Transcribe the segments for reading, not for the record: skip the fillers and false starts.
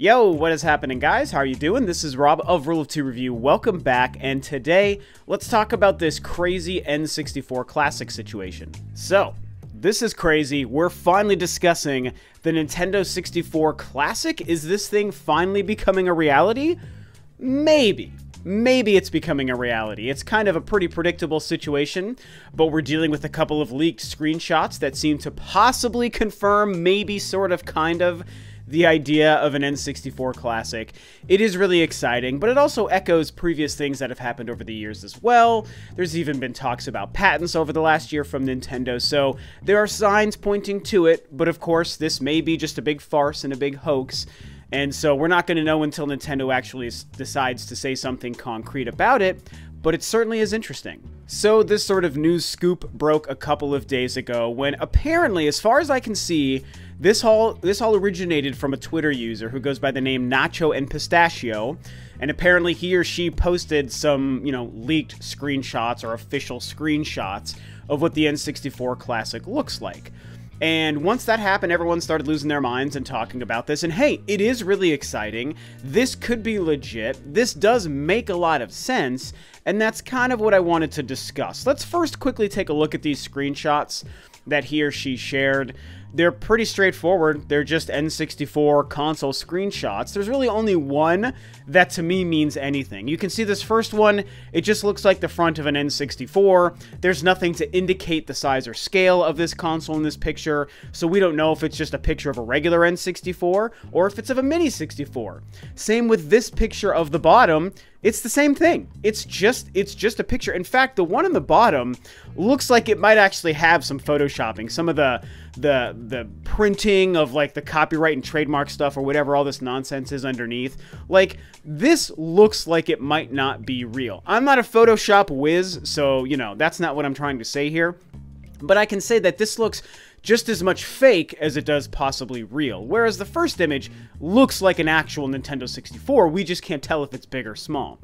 Yo, what is happening, guys? How are you doing? This is Rob of Ro2R Review. Welcome back, and today, let's talk about this crazy N64 Classic situation. So, this is crazy. We're finally discussing the Nintendo 64 Classic. Is this thing finally becoming a reality? Maybe. Maybe it's becoming a reality. It's kind of a pretty predictable situation, but we're dealing with a couple of leaked screenshots that seem to possibly confirm, maybe, sort of, kind of, the idea of an N64 Classic. It is really exciting, but it also echoes previous things that have happened over the years as well. There's even been talks about patents over the last year from Nintendo, so there are signs pointing to it, but of course, this may be just a big farce and a big hoax. And so we're not going to know until Nintendo actually decides to say something concrete about it, but it certainly is interesting. So this sort of news scoop broke a couple of days ago when apparently, as far as I can see, this all originated from a Twitter user who goes by the name Nacho and Pistachio, and apparently he or she posted some, leaked screenshots or official screenshots of what the N64 Classic looks like. And once that happened, everyone started losing their minds and talking about this. And hey, it is really exciting. This could be legit. This does make a lot of sense. And that's kind of what I wanted to discuss. Let's first quickly take a look at these screenshots that he or she shared. They're pretty straightforward. They're just N64 console screenshots. There's really only one that to me means anything. You can see this first one, it just looks like the front of an N64. There's nothing to indicate the size or scale of this console in this picture, so we don't know if it's just a picture of a regular N64 or if it's of a mini 64. Same with this picture of the bottom. It's the same thing. It's just a picture. In fact, the one on the bottom looks like it might actually have some photoshopping. Some of the printing of like the copyright and trademark stuff or whatever all this nonsense is underneath. Like, this looks like it might not be real. I'm not a Photoshop whiz, so, that's not what I'm trying to say here. But I can say that this looks just as much fake as it does possibly real, whereas the first image looks like an actual Nintendo 64, we just can't tell if it's big or small.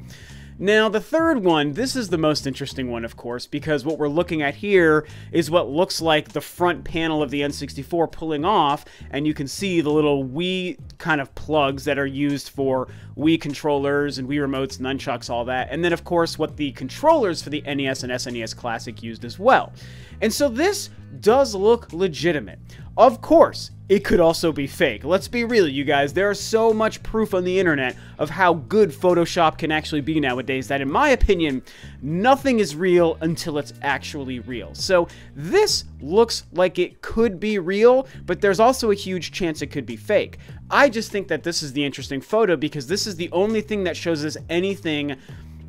Now, the third one, this is the most interesting one, of course, because what we're looking at here is what looks like the front panel of the N64 pulling off, and you can see the little Wii kind of plugs that are used for Wii controllers and Wii remotes, nunchucks, all that, and then, of course, what the controllers for the NES and SNES Classic used as well. And so this does look legitimate. Of course, it could also be fake. Let's be real, you guys. There is so much proof on the internet of how good Photoshop can actually be nowadays that, in my opinion, nothing is real until it's actually real. So this looks like it could be real, but there's also a huge chance it could be fake. I just think that this is the interesting photo because this is the only thing that shows us anything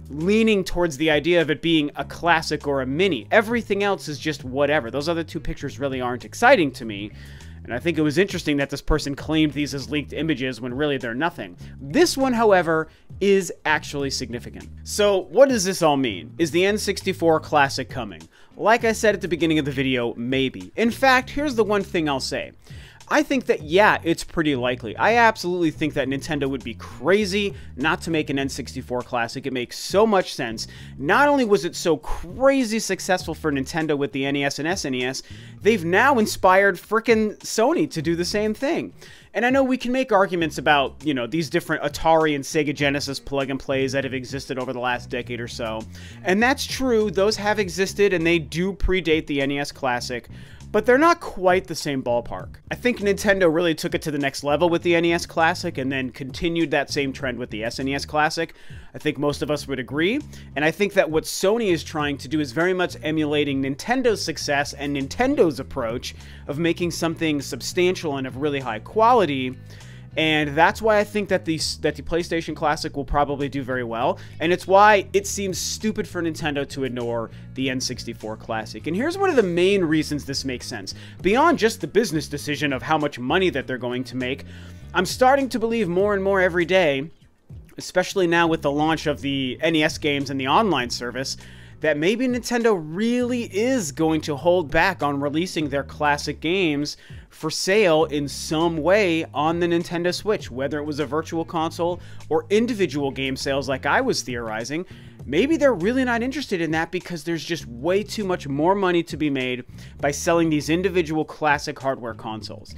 leaning towards the idea of it being a classic or a mini. Everything else is just whatever. Those other two pictures really aren't exciting to me. And I think it was interesting that this person claimed these as leaked images when really they're nothing. This one, however, is actually significant. So what does this all mean? Is the N64 Classic coming? Like I said at the beginning of the video, maybe. In fact, here's the one thing I'll say. I think that, yeah, it's pretty likely. I absolutely think that Nintendo would be crazy not to make an N64 Classic. It makes so much sense. Not only was it so crazy successful for Nintendo with the NES and SNES, they've now inspired frickin' Sony to do the same thing. And I know we can make arguments about, these different Atari and Sega Genesis plug-and-plays that have existed over the last decade or so. And that's true, those have existed, and they do predate the NES Classic. But they're not quite the same ballpark. I think Nintendo really took it to the next level with the NES Classic and then continued that same trend with the SNES Classic. I think most of us would agree. And I think that what Sony is trying to do is very much emulating Nintendo's success and Nintendo's approach of making something substantial and of really high quality. And that's why I think that the PlayStation Classic will probably do very well. And it's why it seems stupid for Nintendo to ignore the N64 Classic. And here's one of the main reasons this makes sense. Beyond just the business decision of how much money that they're going to make, I'm starting to believe more and more every day, especially now with the launch of the NES games and the online service, that maybe Nintendo really is going to hold back on releasing their classic games for sale in some way on the Nintendo Switch, whether it was a virtual console or individual game sales like I was theorizing. Maybe they're really not interested in that because there's just way too much more money to be made by selling these individual classic hardware consoles.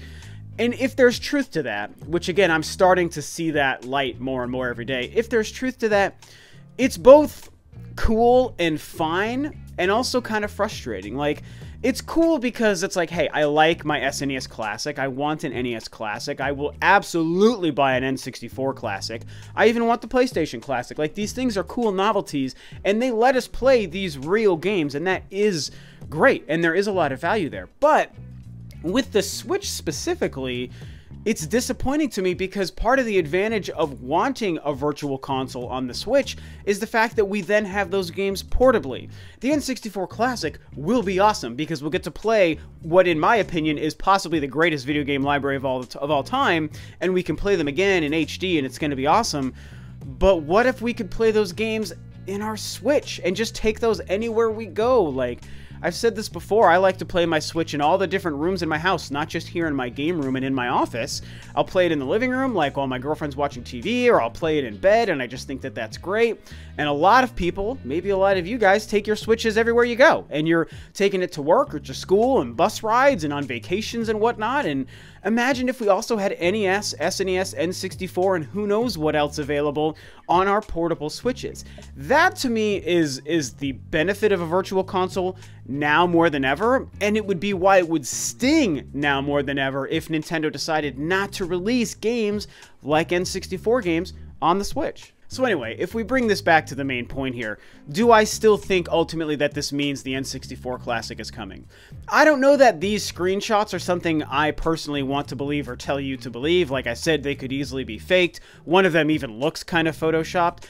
And if there's truth to that, which again, I'm starting to see that light more and more every day, if there's truth to that, it's both cool and fine and also kind of frustrating. Like, it's cool because it's like, hey, I like my SNES Classic. I want an NES Classic. I will absolutely buy an N64 Classic. I even want the PlayStation Classic. Like, these things are cool novelties, and they let us play these real games, and that is great, and there is a lot of value there. But with the Switch specifically, it's disappointing to me because part of the advantage of wanting a virtual console on the Switch is the fact that we then have those games portably. The N64 Classic will be awesome because we'll get to play what, in my opinion, is possibly the greatest video game library of all time, and we can play them again in HD, and it's going to be awesome. But what if we could play those games in our Switch and just take those anywhere we go? Like, I've said this before, I like to play my Switch in all the different rooms in my house, not just here in my game room and in my office. I'll play it in the living room, like while my girlfriend's watching TV, or I'll play it in bed, and I just think that that's great. And a lot of people, maybe a lot of you guys, take your Switches everywhere you go, and you're taking it to work or to school and bus rides and on vacations and whatnot. And imagine if we also had NES, SNES, N64, and who knows what else available on our portable Switches. That, to me, is the benefit of a virtual console now more than ever, and it would be why it would sting now more than ever if Nintendo decided not to release games like N64 games on the Switch. So anyway, if we bring this back to the main point here, do I still think ultimately that this means the N64 Classic is coming? I don't know that these screenshots are something I personally want to believe or tell you to believe. Like I said, they could easily be faked. One of them even looks kind of photoshopped.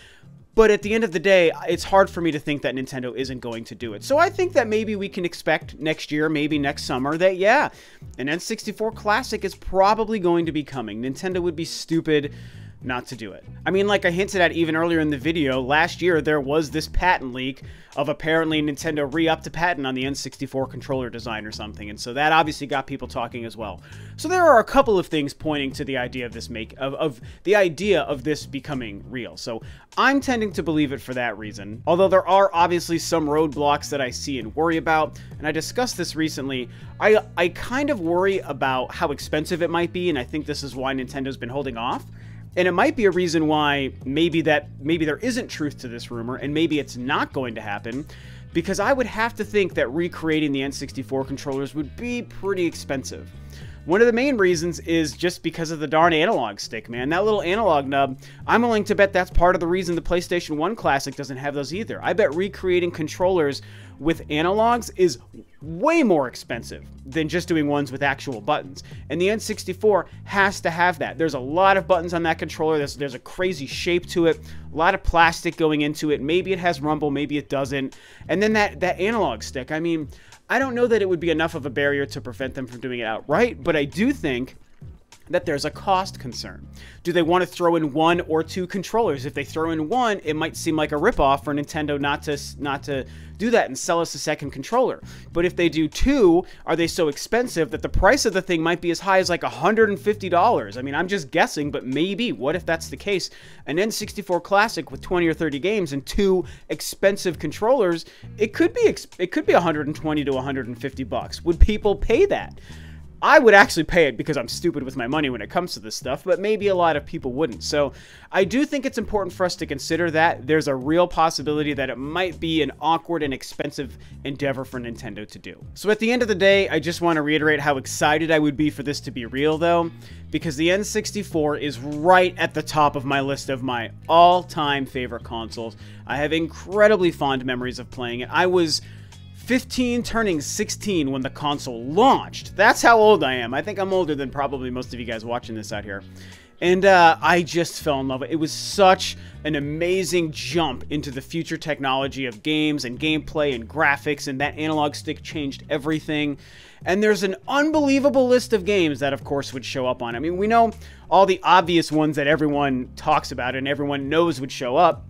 But at the end of the day, it's hard for me to think that Nintendo isn't going to do it. So I think that maybe we can expect next year, maybe next summer, that yeah, an N64 Classic is probably going to be coming. Nintendo would be stupid not to do it. I mean, like I hinted at even earlier in the video, last year there was this patent leak of apparently Nintendo re-upped a patent on the N64 controller design or something, and so that obviously got people talking as well. So there are a couple of things pointing to the idea of this the idea of this becoming real. So I'm tending to believe it for that reason. Although there are obviously some roadblocks that I see and worry about, and I discussed this recently. I kind of worry about how expensive it might be, and I think this is why Nintendo's been holding off. And it might be a reason why maybe there isn't truth to this rumor, and maybe it's not going to happen, because I would have to think that recreating the N64 controllers would be pretty expensive. One of the main reasons is just because of the darn analog stick, man. That little analog nub, I'm willing to bet that's part of the reason the PlayStation 1 Classic doesn't have those either. I bet recreating controllers with analogs is way more expensive than just doing ones with actual buttons. And the N64 has to have that. There's a lot of buttons on that controller. There's a crazy shape to it, a lot of plastic going into it. Maybe it has rumble, maybe it doesn't. And then that analog stick, I mean, I don't know that it would be enough of a barrier to prevent them from doing it outright, but I do think that there's a cost concern. Do they want to throw in one or two controllers? If they throw in one, it might seem like a ripoff for Nintendo not to do that and sell us a second controller. But if they do two, are they so expensive that the price of the thing might be as high as like $150? I mean, I'm just guessing, but maybe. What if that's the case? An N64 Classic with 20 or 30 games and two expensive controllers, it could be $120 to $150. Would people pay that? I would actually pay it because I'm stupid with my money when it comes to this stuff, but maybe a lot of people wouldn't. So I do think it's important for us to consider that there's a real possibility that it might be an awkward and expensive endeavor for Nintendo to do. So at the end of the day, I just want to reiterate how excited I would be for this to be real, though, because the N64 is right at the top of my list of my all-time favorite consoles. I have incredibly fond memories of playing it. I was 15 turning 16 when the console launched. That's how old I am. I think I'm older than probably most of you guys watching this out here. And I just fell in love with it. It was such an amazing jump into the future technology of games and gameplay and graphics, and that analog stick changed everything. And there's an unbelievable list of games that, of course, would show up on it. I mean, we know all the obvious ones that everyone talks about and everyone knows would show up.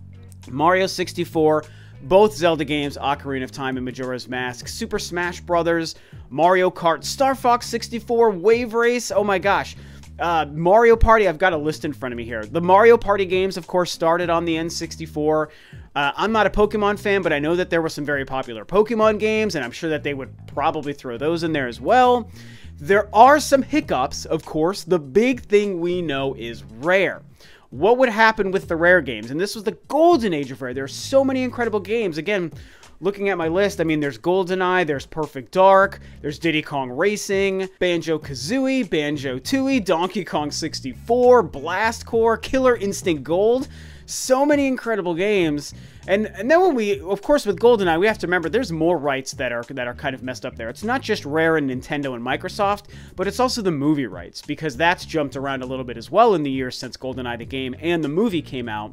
Mario 64, both Zelda games, Ocarina of Time and Majora's Mask, Super Smash Bros., Mario Kart, Star Fox 64, Wave Race, oh my gosh. Mario Party, I've got a list in front of me here. The Mario Party games, of course, started on the N64. I'm not a Pokemon fan, but I know that there were some very popular Pokemon games, and I'm sure that they would probably throw those in there as well. There are some hiccups, of course. The big thing we know is Rare. What would happen with the Rare games? And this was the golden age of Rare. There are so many incredible games. Again, looking at my list, I mean, there's GoldenEye, there's Perfect Dark, there's Diddy Kong Racing, Banjo-Kazooie, Banjo-Tooie, Donkey Kong 64, Blast Corps, Killer Instinct Gold. So many incredible games. And then when we, of course, with GoldenEye, we have to remember there's more rights that are kind of messed up there. It's not just Rare and Nintendo and Microsoft, but it's also the movie rights, because that's jumped around a little bit as well in the years since GoldenEye the game and the movie came out.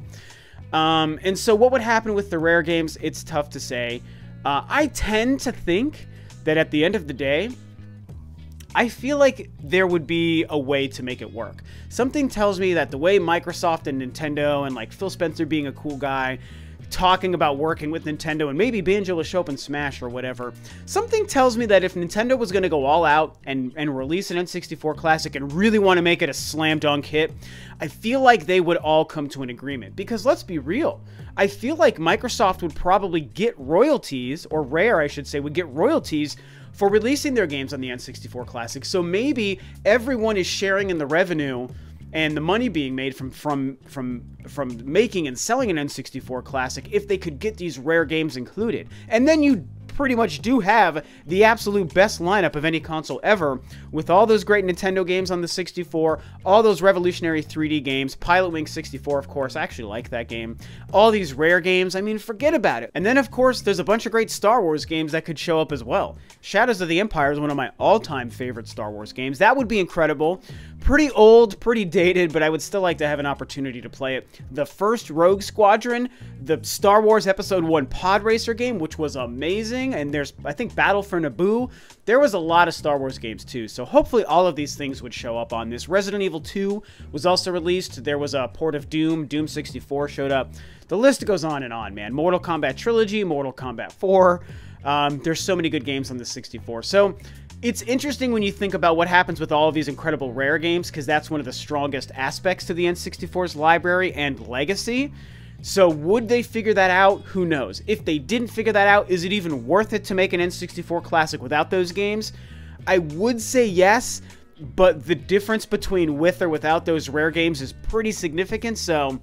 And so what would happen with the Rare games, it's tough to say. I tend to think that at the end of the day, I feel like there would be a way to make it work. Something tells me that the way Microsoft and Nintendo and like Phil Spencer being a cool guy, talking about working with Nintendo, and maybe Banjo will show up in Smash or whatever. Something tells me that if Nintendo was going to go all out and release an N64 Classic and really want to make it a slam dunk hit, I feel like they would all come to an agreement. Because let's be real, I feel like Microsoft would probably get royalties, or Rare, I should say, would get royalties for releasing their games on the N64 Classic. So maybe everyone is sharing in the revenue and the money being made from making and selling an N64 Classic if they could get these Rare games included. And then you pretty much do have the absolute best lineup of any console ever, with all those great Nintendo games on the 64, all those revolutionary 3D games, Pilot Wing 64, of course, I actually like that game, all these Rare games, I mean, forget about it. And then, of course, there's a bunch of great Star Wars games that could show up as well. Shadows of the Empire is one of my all-time favorite Star Wars games. That would be incredible. Pretty old, pretty dated, but I would still like to have an opportunity to play it. The first Rogue Squadron, the Star Wars Episode 1 Pod Racer game, which was amazing, and there's, I think, Battle for Naboo. There was a lot of Star Wars games too, so hopefully all of these things would show up on this. Resident Evil 2 was also released. There was a port of Doom. Doom 64 showed up. The list goes on and on, man. Mortal Kombat Trilogy, Mortal Kombat 4. There's so many good games on the 64. So it's interesting when you think about what happens with all of these incredible Rare games, because that's one of the strongest aspects to the N64's library and legacy. So would they figure that out? Who knows? If they didn't figure that out, is it even worth it to make an N64 Classic without those games? I would say yes, but the difference between with or without those Rare games is pretty significant, so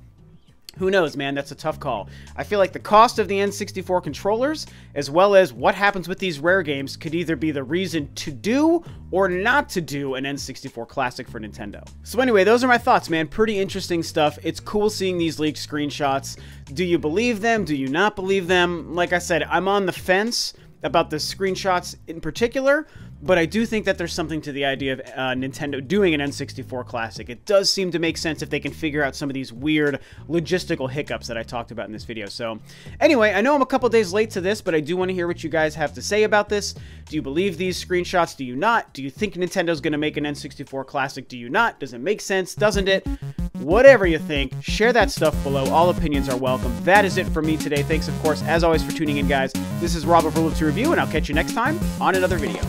who knows, man? That's a tough call. I feel like the cost of the N64 controllers, as well as what happens with these Rare games, could either be the reason to do or not to do an N64 Classic for Nintendo. So anyway, those are my thoughts, man. Pretty interesting stuff. It's cool seeing these leaked screenshots. Do you believe them? Do you not believe them? Like I said, I'm on the fence about the screenshots in particular, but I do think that there's something to the idea of Nintendo doing an N64 Classic. It does seem to make sense if they can figure out some of these weird logistical hiccups that I talked about in this video. So anyway, I know I'm a couple days late to this, but I do want to hear what you guys have to say about this. Do you believe these screenshots? Do you not? Do you think Nintendo's going to make an N64 Classic? Do you not? Does it make sense? Doesn't it? Whatever you think, share that stuff below. All opinions are welcome. That is it for me today. Thanks, of course, as always, for tuning in, guys. This is Rob of Ro2R Review, and I'll catch you next time on another video.